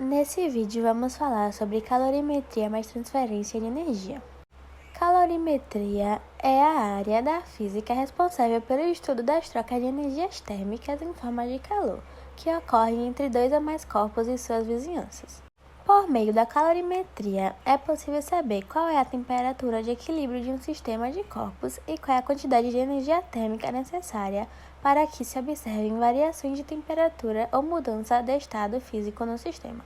Nesse vídeo vamos falar sobre calorimetria mais transferência de energia. Calorimetria é a área da física responsável pelo estudo das trocas de energias térmicas em forma de calor, que ocorrem entre dois ou mais corpos e suas vizinhanças. Por meio da calorimetria, é possível saber qual é a temperatura de equilíbrio de um sistema de corpos e qual é a quantidade de energia térmica necessária para que se observem variações de temperatura ou mudança de estado físico no sistema.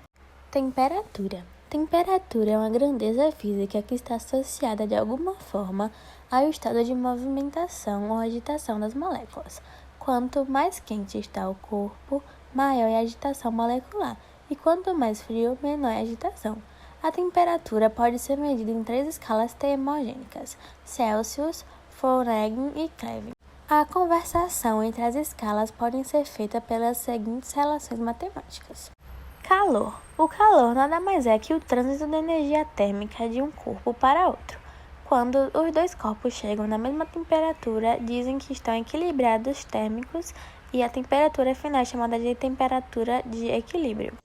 Temperatura. Temperatura é uma grandeza física que está associada de alguma forma ao estado de movimentação ou agitação das moléculas. Quanto mais quente está o corpo, maior é a agitação molecular, e quanto mais frio, menor é a agitação. A temperatura pode ser medida em 3 escalas termogênicas: Celsius, Fahrenheit e Kelvin. A conversão entre as escalas pode ser feita pelas seguintes relações matemáticas. Calor. O calor nada mais é que o trânsito de energia térmica de um corpo para outro. Quando os dois corpos chegam na mesma temperatura, dizem que estão equilibrados térmicos e a temperatura final é chamada de temperatura de equilíbrio.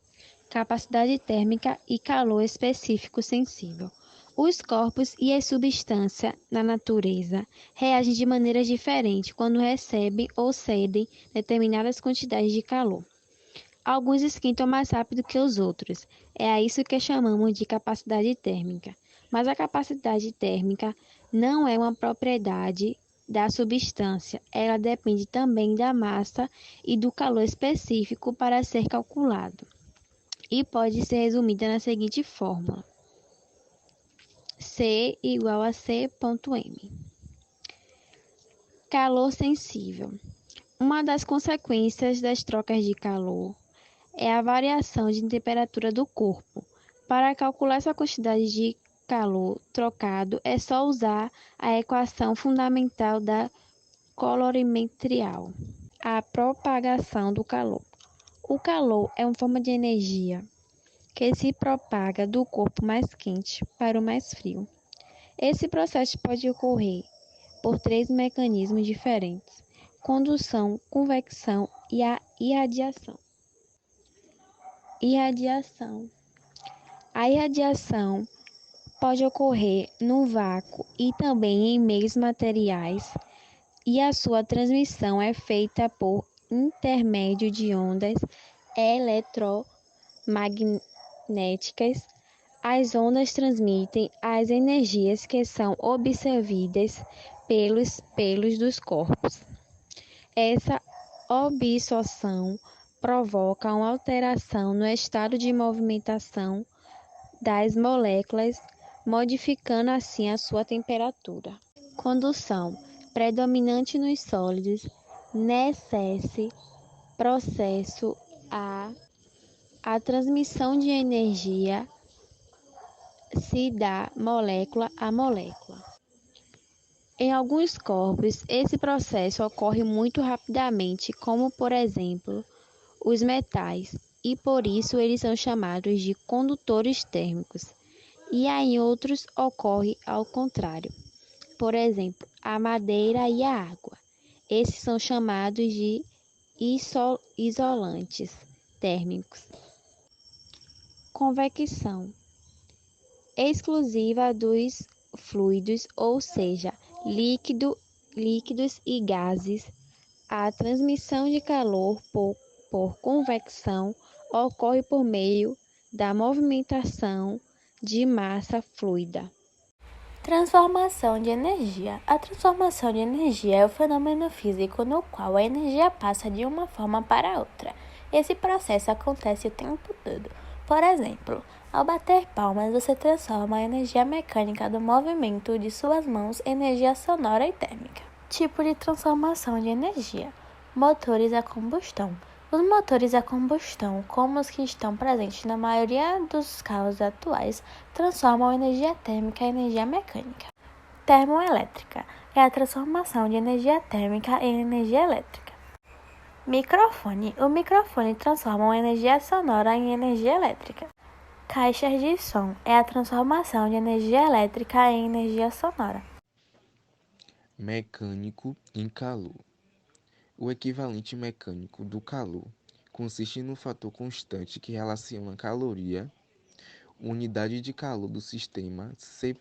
Capacidade térmica e calor específico sensível. Os corpos e as substâncias na natureza reagem de maneiras diferentes quando recebem ou cedem determinadas quantidades de calor. Alguns esquentam mais rápido que os outros. É a isso que chamamos de capacidade térmica. Mas a capacidade térmica não é uma propriedade da substância. Ela depende também da massa e do calor específico para ser calculado. E pode ser resumida na seguinte fórmula: C igual a C.m. Calor sensível. Uma das consequências das trocas de calor é a variação de temperatura do corpo. Para calcular essa quantidade de calor trocado, é só usar a equação fundamental da colorimetria, a propagação do calor. O calor é uma forma de energia que se propaga do corpo mais quente para o mais frio. Esse processo pode ocorrer por 3 mecanismos diferentes: condução, convecção e a irradiação. A irradiação pode ocorrer no vácuo e também em meios materiais, e a sua transmissão é feita por intermédio de ondas eletromagnéticas. As ondas transmitem as energias que são absorvidas pelos pelos dos corpos. Essa absorção provoca uma alteração no estado de movimentação das moléculas, modificando assim a sua temperatura. Condução predominante nos sólidos. Nesse processo, a transmissão de energia se dá molécula a molécula. Em alguns corpos, esse processo ocorre muito rapidamente, como por exemplo, os metais, e por isso eles são chamados de condutores térmicos. E em outros ocorre ao contrário. Por exemplo, a madeira e a água. Esses são chamados de isolantes térmicos. Convecção exclusiva dos fluidos, ou seja, líquidos e gases. A transmissão de calor por convecção ocorre por meio da movimentação de massa fluida. Transformação de energia. A transformação de energia é o fenômeno físico no qual a energia passa de uma forma para outra. Esse processo acontece o tempo todo. Por exemplo, ao bater palmas, você transforma a energia mecânica do movimento de suas mãos em energia sonora e térmica. Tipo de transformação de energia. Motores a combustão. Os motores a combustão, como os que estão presentes na maioria dos carros atuais, transformam energia térmica em energia mecânica. Termoelétrica é a transformação de energia térmica em energia elétrica. Microfone. O microfone transforma a energia sonora em energia elétrica. Caixas de som é a transformação de energia elétrica em energia sonora. Mecânico em calor. O equivalente mecânico do calor consiste no fator constante que relaciona a caloria, unidade de calor do sistema C.G.S,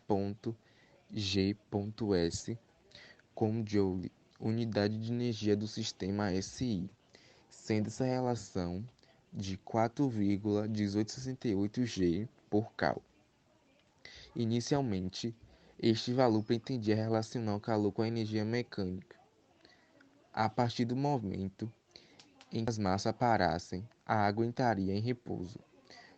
com Joule, unidade de energia do sistema SI, sendo essa relação de 4,1868 G por cal. Inicialmente, este valor pretendia relacionar o calor com a energia mecânica. A partir do momento em que as massas parassem, a água entraria em repouso.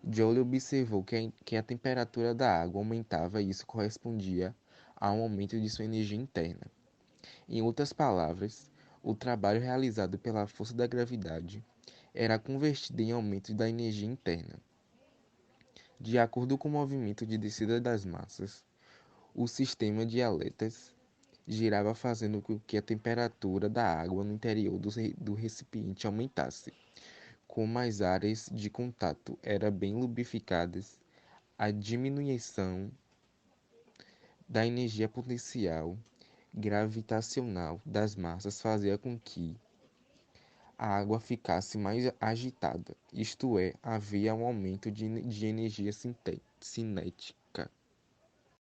Joule observou que a temperatura da água aumentava e isso correspondia a um aumento de sua energia interna. Em outras palavras, o trabalho realizado pela força da gravidade era convertido em aumento da energia interna. De acordo com o movimento de descida das massas, o sistema de aletas girava fazendo com que a temperatura da água no interior do recipiente aumentasse. Como as áreas de contato eram bem lubrificadas, a diminuição da energia potencial gravitacional das massas fazia com que a água ficasse mais agitada, isto é, havia um aumento de energia cinética.